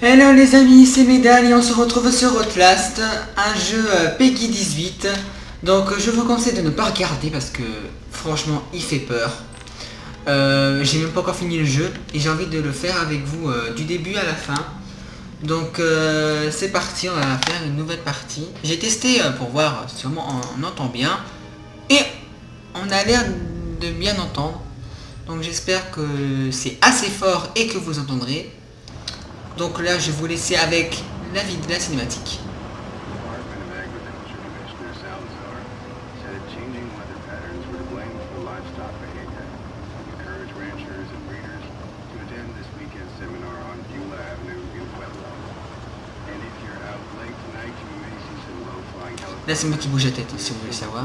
Hello les amis, c'est Médal et on se retrouve sur Outlast, un jeu Peggy 18. Donc je vous conseille de ne pas regarder parce que franchement il fait peur. J'ai même pas encore fini le jeu et j'ai envie de le faire avec vous du début à la fin. Donc c'est parti, on va faire une nouvelle partie. J'ai testé pour voir si on entend bien et on a l'air de bien entendre. Donc j'espère que c'est assez fort et que vous entendrez. Donc là, je vais vous laisser avec la vie de la cinématique. Là, c'est moi qui bouge la tête, si vous voulez savoir.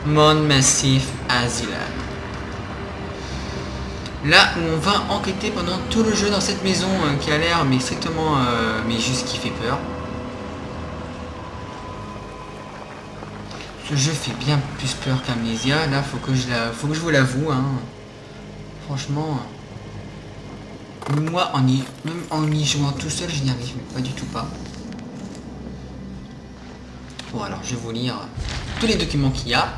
Monde Massif Asylum. Là où on va enquêter pendant tout le jeu dans cette maison qui a l'air mais strictement mais juste qui fait peur. Ce jeu fait bien plus peur qu'Amnesia. Là faut que je vous l'avoue hein. Franchement moi même en y jouant tout seul je n'y arrive pas du tout pas. Bon alors je vais vous lire tous les documents qu'il y a.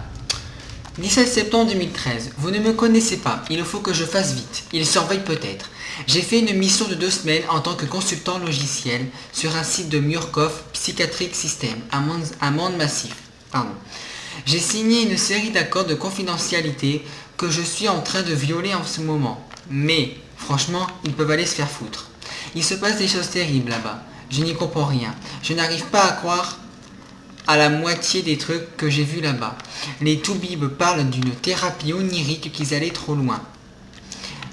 17 septembre 2013. Vous ne me connaissez pas, il faut que je fasse vite. Il surveille peut-être. J'ai fait une mission de 2 semaines en tant que consultant logiciel sur un site de Murkoff Psychiatric System à Monde Massif. J'ai signé une série d'accords de confidentialité que je suis en train de violer en ce moment. Mais, franchement, ils peuvent aller se faire foutre. Il se passe des choses terribles là-bas. Je n'y comprends rien. Je n'arrive pas à croire à la moitié des trucs que j'ai vus là-bas. Les toubibs parlent d'une thérapie onirique qu'ils allaient trop loin.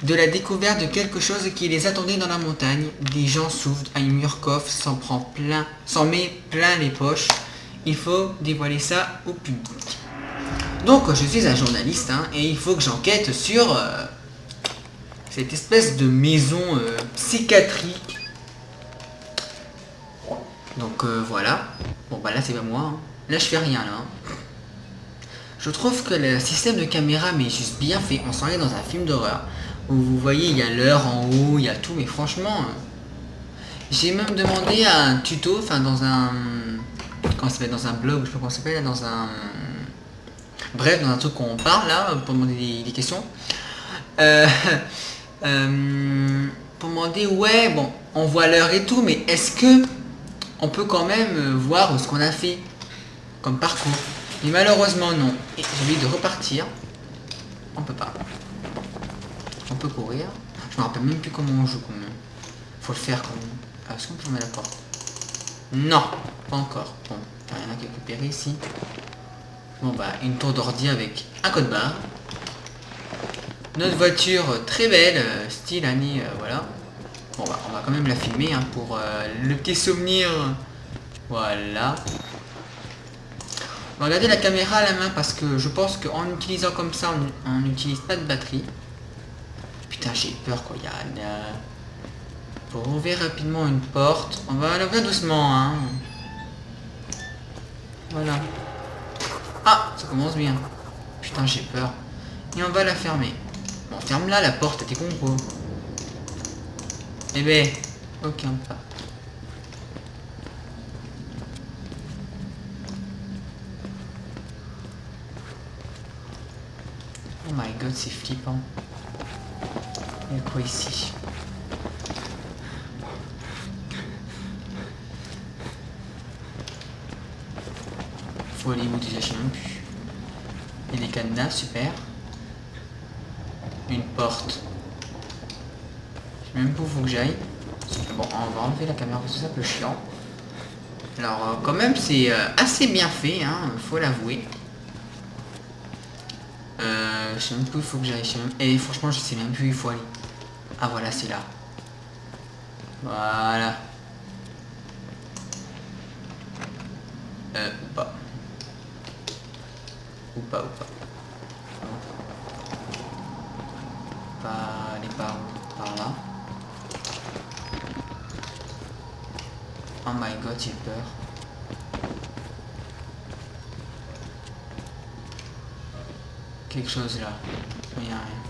De la découverte de quelque chose qui les attendait dans la montagne. Des gens souffrent à Murkoff s'en met plein les poches. Il faut dévoiler ça au public. Donc je suis un journaliste hein, et il faut que j'enquête sur cette espèce de maison psychiatrique. Donc voilà. Bon bah là c'est pas moi. Hein. Là je fais rien là. Hein. Je trouve que le système de caméra mais juste bien fait. On s'en est dans un film d'horreur. Où vous voyez il y a l'heure en haut, il y a tout. Mais franchement, j'ai même demandé à un tuto, enfin dans un... Comment ça s'appelle, dans un blog, je sais pas comment ça s'appelle, dans un... Bref, dans un truc qu'on parle là, pour demander des questions. Pour demander, ouais, bon, on voit l'heure et tout, mais est-ce que on peut quand même voir ce qu'on a fait comme parcours. Mais malheureusement non. Et j'ai envie de repartir. On peut pas. On peut courir. Je me rappelle même plus comment on joue quand même. Faut le faire quand même. Ah, est-ce qu'on peut fermer la porte? Non, pas encore. Bon, il n'y a rien à récupérer ici. Bon bah une tour d'ordi avec un code barre. Notre voiture très belle, style année, voilà. Bon bah on va quand même la filmer hein, pour le petit souvenir. Voilà. On va regarder la caméra à la main parce que je pense qu'en utilisant comme ça, on n'utilise pas de batterie. Putain j'ai peur quoi, il y a... Pour ouvrir rapidement une porte, on va l'ouvrir doucement hein. Voilà. Ah, ça commence bien. Putain j'ai peur. Et on va la fermer. Bon ferme là la porte, t'es con quoi. Eh ben, aucun pas. Oh my god, c'est flippant. Il y a quoi ici? Faut aller où déjà, je sais même plus. Il y a des cadenas, super. Une porte. Je sais même pas où faut que j'aille. Bon, on va enlever la caméra parce que c'est un peu chiant. Alors, quand même, c'est assez bien fait, hein, faut l'avouer. Je sais même plus où il faut que j'aille. Et franchement, je sais même plus où il faut aller. Ah, voilà, c'est là. Voilà. Ou pas. Ou pas. Pas aller par où? Par là. Oh my god, j'ai peur. Quelque chose là. Il n'y a rien.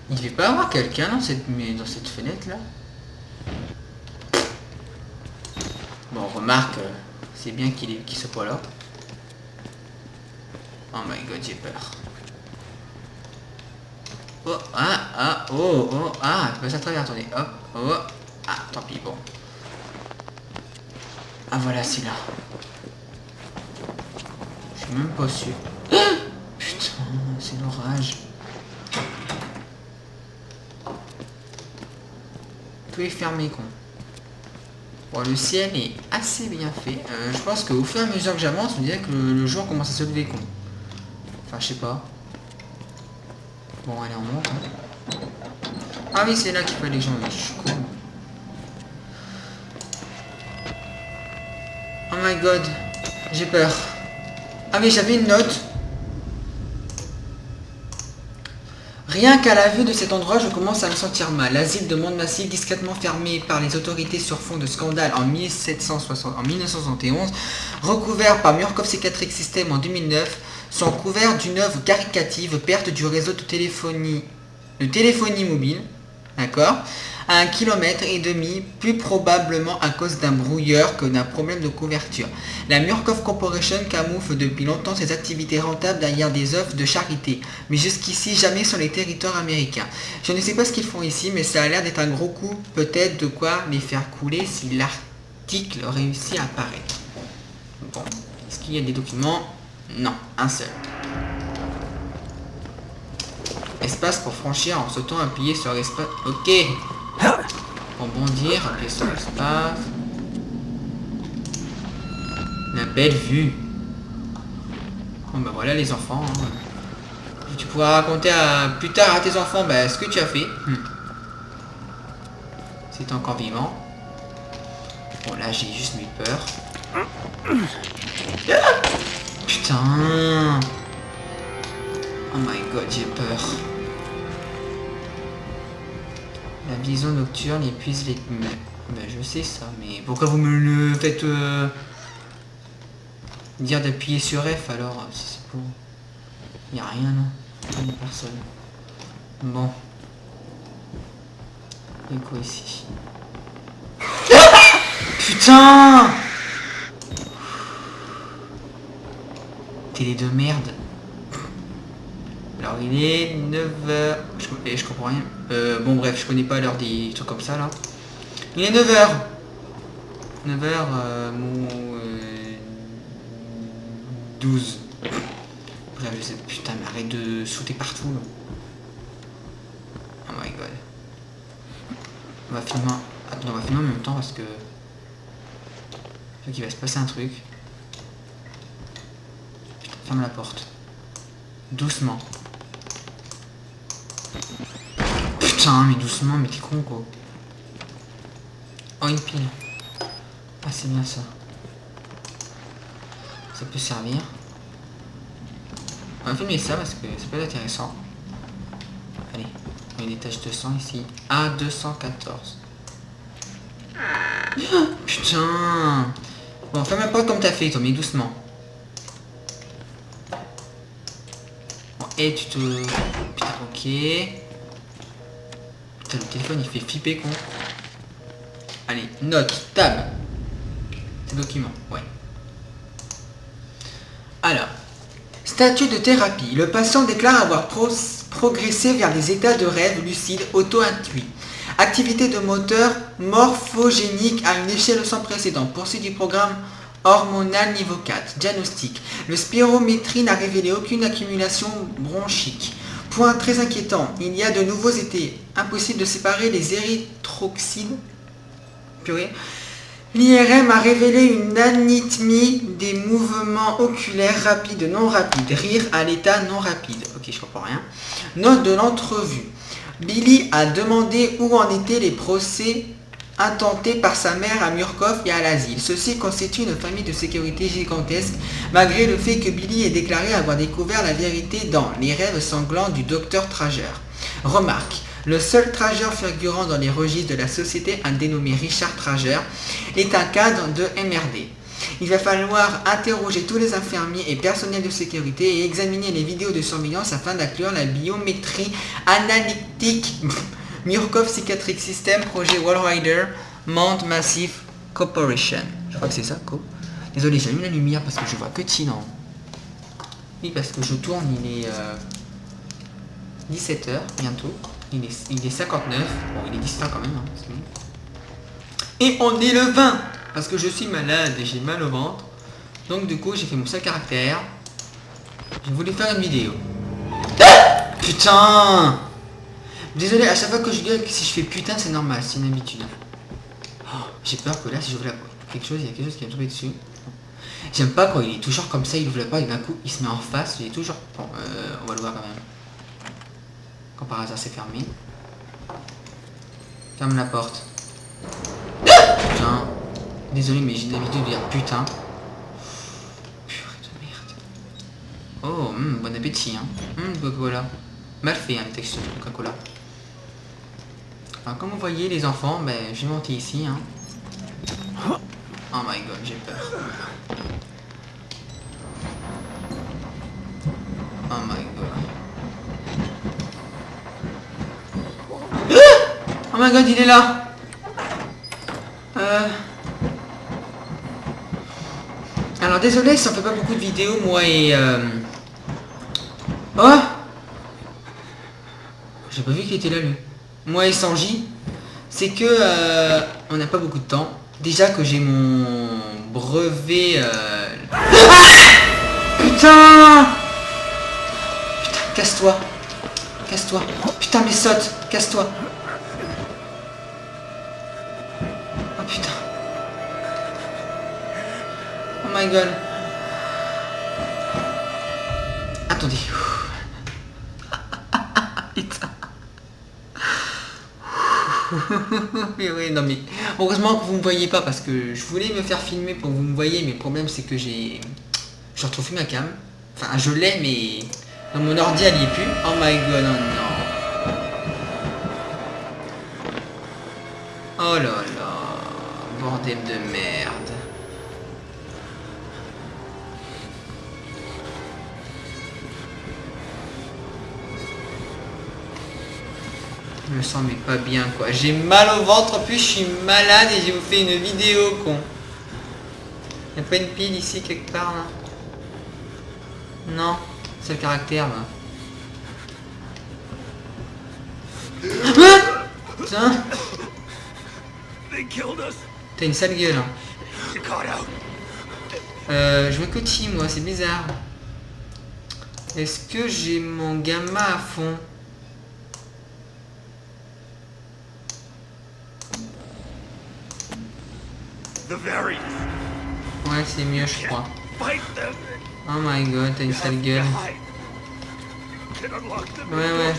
Il devait pas avoir quelqu'un dans cette fenêtre là. Bon, remarque, c'est bien qu'il soit pas là. Oh my god, j'ai peur. Oh, je passe à travers, attendez, hop, oh, ah, tant pis, bon. Ah voilà, c'est là. Je suis même pas sûr. Ah, putain, c'est l'orage. Tout est fermé, con. Bon, le ciel est assez bien fait. Je pense qu'au fur et à mesure que j'avance, on dirait que le jour commence à se lever, con. Enfin, je sais pas. Bon, allez, on monte. Hein. Ah oui, c'est là qu'il fallait que j'en vais. Je suis con. Oh my god. J'ai peur. Ah mais j'avais une note. Rien qu'à la vue de cet endroit, je commence à me sentir mal. L'asile de Mont-de-Massy, discrètement fermé par les autorités sur fond de scandale en 1971, recouvert par Murkoff Psychiatric System en 2009, sont couverts d'une œuvre caricative, perte du réseau de téléphonie mobile, d'accord, à 1,5 km, plus probablement à cause d'un brouilleur que d'un problème de couverture. La Murkoff Corporation camoufle depuis longtemps ses activités rentables derrière des œuvres de charité, mais jusqu'ici jamais sur les territoires américains. Je ne sais pas ce qu'ils font ici, mais ça a l'air d'être un gros coup, peut-être de quoi les faire couler si l'article réussit à apparaître. Bon, est-ce qu'il y a des documents? Non, un seul. Espace pour franchir en sautant, appuyer sur l'espace. Ok. Pour bondir, appuyer sur l'espace. La belle vue. Bon bah voilà les enfants. Hein. Tu pourras raconter plus tard à tes enfants ce que tu as fait. C'est encore vivant. Bon là j'ai juste eu peur. Putain. Oh my god, j'ai peur. La vision nocturne épuise les... Ben, je sais ça, mais pourquoi vous me le faites dire d'appuyer sur F alors si c'est pour... Il n'y a rien, non. Il n'y a personne. Bon. Il y a quoi ici? Putain! Télé de merde. Alors il est 9h. Je comprends rien. Bon bref, je connais pas l'heure des trucs comme ça là. Il est 9h. 9h 12. Bref, je sais, putain, mais arrête de sauter partout là. Oh my god. On va filmer. Attends, on va filmer en même temps parce que. Je sais qu'il va se passer un truc. Putain, ferme la porte. Doucement. Putain, mais doucement, mais t'es con quoi. Oh, une pile. Ah, c'est bien ça. Ça peut servir. On va filmer ça parce que ça peut être intéressant. Allez, on a des taches de sang ici. A214. Putain. Bon, fais même pas comme t'as fait, toi, mais doucement. Bon, et tu te... Putain, ok. Putain, le téléphone, il fait flipper, con. Allez, note, tab. Tes documents, ouais. Alors, statut de thérapie. Le patient déclare avoir progressé vers des états de rêve lucide auto-induit. Activité de moteur morphogénique à une échelle sans précédent. Poursuite du programme hormonal niveau 4. Diagnostic. Le spirométrie n'a révélé aucune accumulation bronchique. Point très inquiétant. Il y a de nouveaux étés. Impossible de séparer les érythroxydes. Purée. L'IRM a révélé une arythmie des mouvements oculaires rapides, non rapides. Rire à l'état non rapide. Ok, je comprends rien. Note de l'entrevue. Billy a demandé où en étaient les procès intentés par sa mère à Murkoff et à l'asile. Ceci constitue une famille de sécurité gigantesque, malgré le fait que Billy ait déclaré avoir découvert la vérité dans Les rêves sanglants du docteur Trager. Remarque. Le seul Trager figurant dans les registres de la société, un dénommé Richard Trager, est un cadre de MRD. Il va falloir interroger tous les infirmiers et personnels de sécurité et examiner les vidéos de surveillance afin d'inclure la biométrie analytique. Murkoff Psychiatric System, projet Wallrider, Mount Massive Corporation. Je crois que c'est ça, Co. Désolé, j'allume la lumière parce que je vois que Tinan. Oui, parce que je tourne, il est 17h bientôt. Il est 59. Bon, il est 10h quand même. Hein, et on est le 20 parce que je suis malade et j'ai mal au ventre. Donc du coup, j'ai fait mon seul caractère. J'ai voulu faire une vidéo. Putain! Désolé, à chaque fois que je gueule, si je fais putain, c'est normal, c'est une habitude. Oh, j'ai peur que là, si j'ouvre la porte, il y a quelque chose qui va me tomber dessus. J'aime pas quand il est toujours comme ça, il ouvre la porte et d'un coup, il se met en face, il est toujours... Bon, on va le voir quand même. Quand par hasard, c'est fermé. Ferme la porte. Putain. Désolé, mais j'ai l'habitude de dire putain. Purée de merde. Oh, bon appétit, hein. Coca-Cola. Mal fait, hein, le texte de Coca-Cola. Alors, comme vous voyez, les enfants, ben, j'ai monté ici, hein. Oh my god, j'ai peur. Oh my god. Oh my god, il est là. Alors désolé si on fait pas beaucoup de vidéos, moi et... Oh, j'ai pas vu qu'il était là, lui. Moi et Sanji, c'est que on n'a pas beaucoup de temps. Déjà que j'ai mon brevet... Putain! Putain, casse-toi. Casse-toi. Putain, mais saute. Casse-toi. Oh putain. Oh my god. Attendez. Putain. Mais oui, non mais... Heureusement que vous me voyez pas parce que je voulais me faire filmer pour que vous me voyez, mais le problème c'est que j'ai... Je retrouve plus ma cam. Enfin, je l'ai, mais... Dans mon ordi, elle y est plus. Oh my god, non, non. Oh là là. Bordel de merde. Je me sens mais pas bien quoi. J'ai mal au ventre, en plus je suis malade et je vous fais une vidéo con. Y'a pas une pile ici quelque part là? Non, c'est le caractère là. Ah putain. T'as une sale gueule hein. Je me cotille moi, c'est bizarre. Est-ce que j'ai mon gamma à fond? Ouais, c'est mieux, je crois. Oh my god, t'as une sale gueule. Ouais, ouais.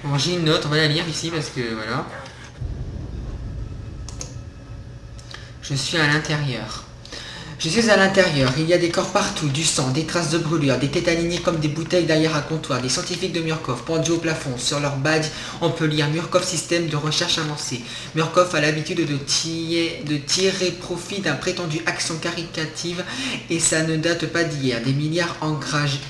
Bon, j'ai une note, on va la lire ici parce que voilà. Je suis à l'intérieur. Je suis à l'intérieur, il y a des corps partout, du sang, des traces de brûlure, des têtes alignées comme des bouteilles derrière un comptoir, des scientifiques de Murkoff pendus au plafond. Sur leur badge, on peut lire Murkoff Système de recherche avancée. Murkoff a l'habitude de tirer profit d'un prétendu action caritative et ça ne date pas d'hier. Des milliards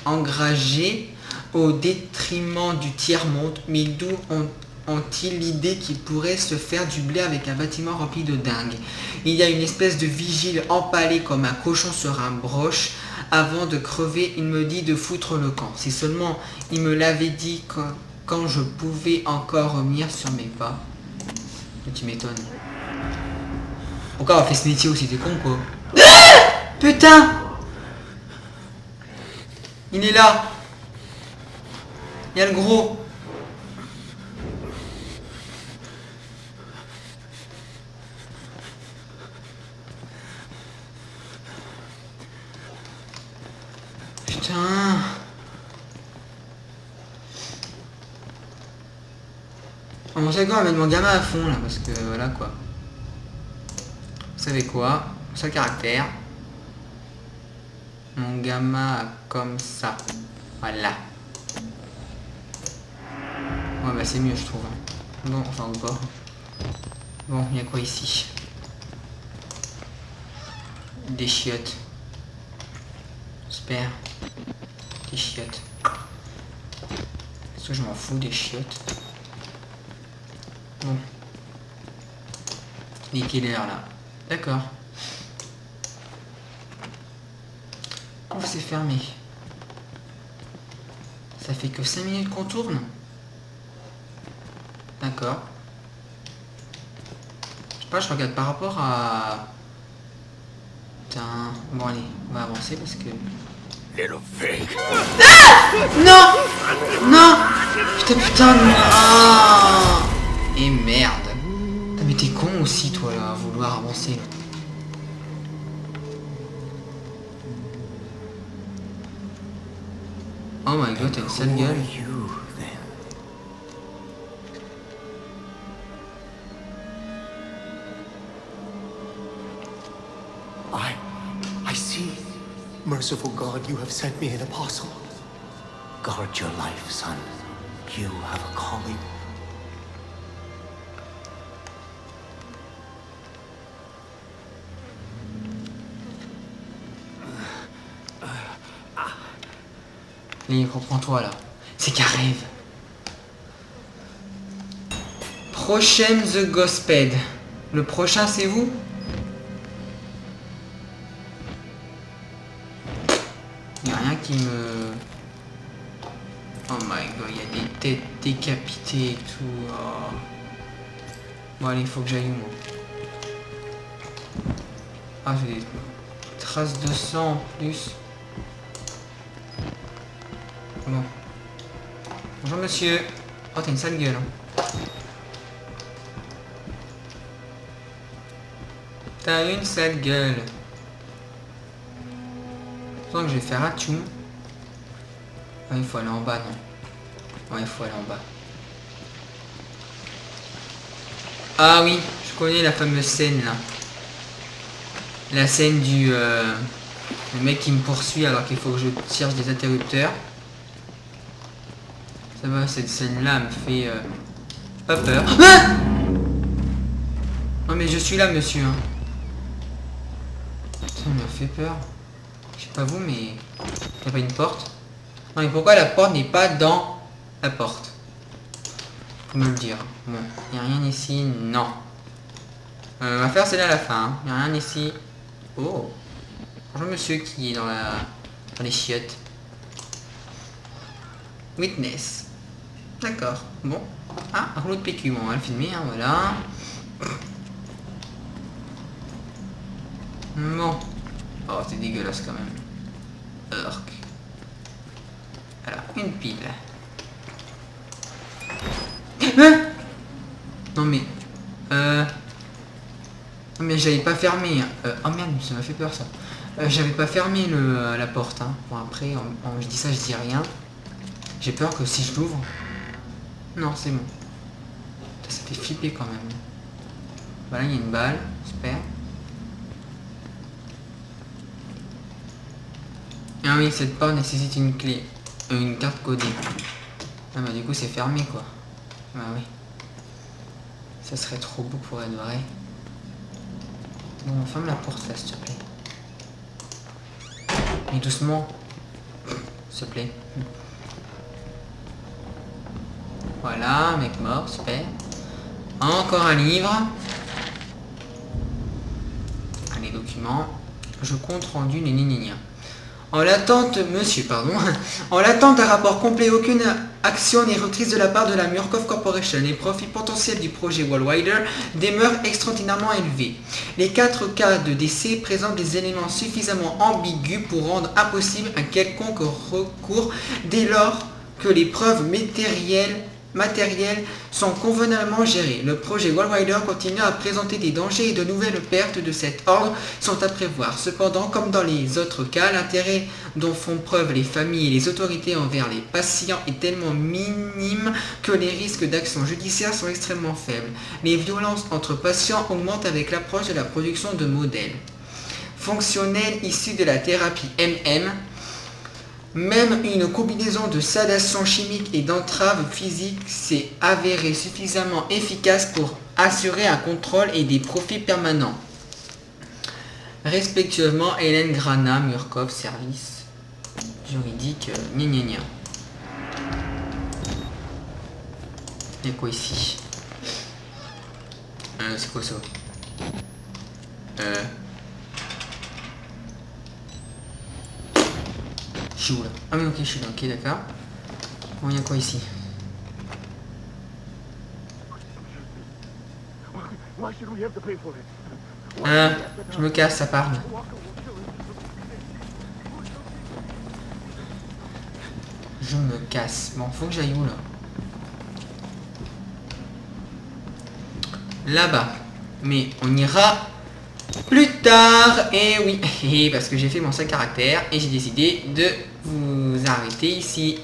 engagés au détriment du tiers-monde, mais d'où ont-ils l'idée qu'ils pourraient se faire du blé avec un bâtiment rempli de dingues? Il y a une espèce de vigile empalé comme un cochon sur un broche. Avant de crever, il me dit de foutre le camp. Si seulement il me l'avait dit quand je pouvais encore revenir sur mes pas. Tu m'étonnes. Pourquoi on fait ce métier aussi? T'es con quoi? Putain! Il est là. Il y a le gros. Putain. Bon, c'est quoi, on va mettre mon gamin à fond là, parce que voilà quoi. Vous savez quoi? Seul caractère. mon gamma comme ça. Voilà. Ouais bah c'est mieux je trouve. Bon, enfin ou pas. Bon, il y a quoi ici? Des chiottes. J'espère. Des chiottes. Est-ce que je m'en fous des chiottes? Bon. Il est quelle heure là? D'accord. Oh, c'est fermé. Ça fait que 5 minutes qu'on tourne. D'accord. Je sais pas, je regarde par rapport à... Putain. Bon allez, on va avancer parce que... Little fake. Non! Non! Putain, non! Ah et merde! Putain, mais t'es con aussi toi là, à vouloir avancer. Là. Oh my god, t'as une sale gueule. I see. Merciful God, you have sent me an apostle. Guard your life, son. You have a calling. Allez, reprends-toi là. C'est qu'un rêve. Prochaine The Ghostped. Le prochain c'est vous? Il n'y a rien qui me... Oh my god, il y a des têtes décapitées et tout. Oh. Bon allez, il faut que j'aille moi. Ah, j'ai des traces de sang en plus. Bon. Bonjour monsieur. Oh, t'as une sale gueule. Hein. T'as une sale gueule. Je pense que je vais faire atchoum. Ah, il faut aller en bas, non? Ouais, il faut aller en bas. Ah oui, je connais la fameuse scène là. La scène du... le mec qui me poursuit alors qu'il faut que je cherche des interrupteurs. Ça va, cette scène-là me fait pas peur. Ah non mais je suis là, monsieur. Hein. Ça m'a fait peur. Je sais pas vous, mais... Il n'y a pas une porte? Non mais pourquoi la porte n'est pas dans la porte? Faut me le dire. Bon, il n'y a rien ici, non. On va faire celle-là à la fin. Hein. Il n'y a rien ici. Oh. Bonjour monsieur qui est dans les chiottes. Witness. D'accord. Bon. Ah, un rouleau de PQ. Bon, on va le filmer, hein, voilà. Bon. Oh, c'est dégueulasse quand même. Urk. Voilà, une pile. Hein? Non mais... Non mais j'avais pas fermé. Oh merde, ça m'a fait peur ça. J'avais pas fermé la porte. Hein. Bon après, je dis ça, je dis rien. J'ai peur que si je l'ouvre... Non, c'est bon. Ça fait flipper quand même. Voilà, il y a une balle, j'espère. Ah oui, cette porte nécessite une clé. Une carte codée. Ah bah du coup c'est fermé quoi. Bah oui. Ça serait trop beau pour être vrai. Bon, ferme la porte là s'il te plaît. Mais doucement. S'il te plaît. Voilà, mec mort, super. Encore un livre. Allez, documents. Je compte rendu, gna. En l'attente, monsieur, pardon, en l'attente d'un rapport complet, aucune action n'est reprise de la part de la Murkoff Corporation. Les profits potentiels du projet Wallrider demeurent extraordinairement élevés. Les 4 cas de décès présentent des éléments suffisamment ambigus pour rendre impossible un quelconque recours dès lors que les preuves matérielles sont convenablement gérées. Le projet Wallrider continue à présenter des dangers et de nouvelles pertes de cet ordre sont à prévoir. Cependant, comme dans les autres cas, l'intérêt dont font preuve les familles et les autorités envers les patients est tellement minime que les risques d'action judiciaire sont extrêmement faibles. Les violences entre patients augmentent avec l'approche de la production de modèles. fonctionnelle issue de la thérapie MM. Même une combinaison de sédation chimique et d'entrave physique s'est avérée suffisamment efficace pour assurer un contrôle et des profits permanents. Respectueusement, Hélène Grana, Murkov, service juridique, gna gna gna. Il y a quoi ici? C'est quoi ça? Je suis où là? Ah mais ok, je suis là, ok d'accord. Bon, il y a quoi ici? Je me casse, ça parle. Je me casse. Bon, faut que j'aille où là? Là-bas. Mais on ira plus tard. Et oui, parce que j'ai fait mon 5 caractères et j'ai décidé de vous arrêter ici.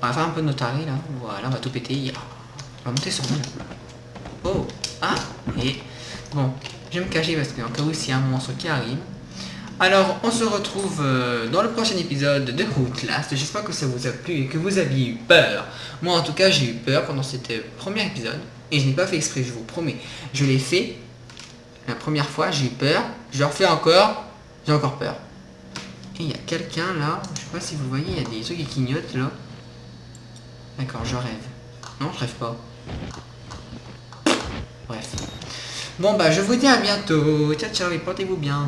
On va faire un peu de notarie là. Voilà, on va tout péter. On va monter sur moi là. Oh, ah, et bon, je vais me cacher parce qu'en cas où s'il y a un monstre qui arrive. Alors, on se retrouve dans le prochain épisode de Outlast. J'espère que ça vous a plu et que vous aviez eu peur. Moi, en tout cas, j'ai eu peur pendant cet premier épisode. Et je n'ai pas fait exprès, je vous promets. Je l'ai fait la première fois, j'ai eu peur. Je le refais encore, j'ai encore peur. Et il y a quelqu'un là, je sais pas si vous voyez, il y a des trucs qui clignotent là. D'accord, je rêve. Non, je rêve pas. Bref. Bon bah je vous dis à bientôt. Ciao ciao et portez-vous bien.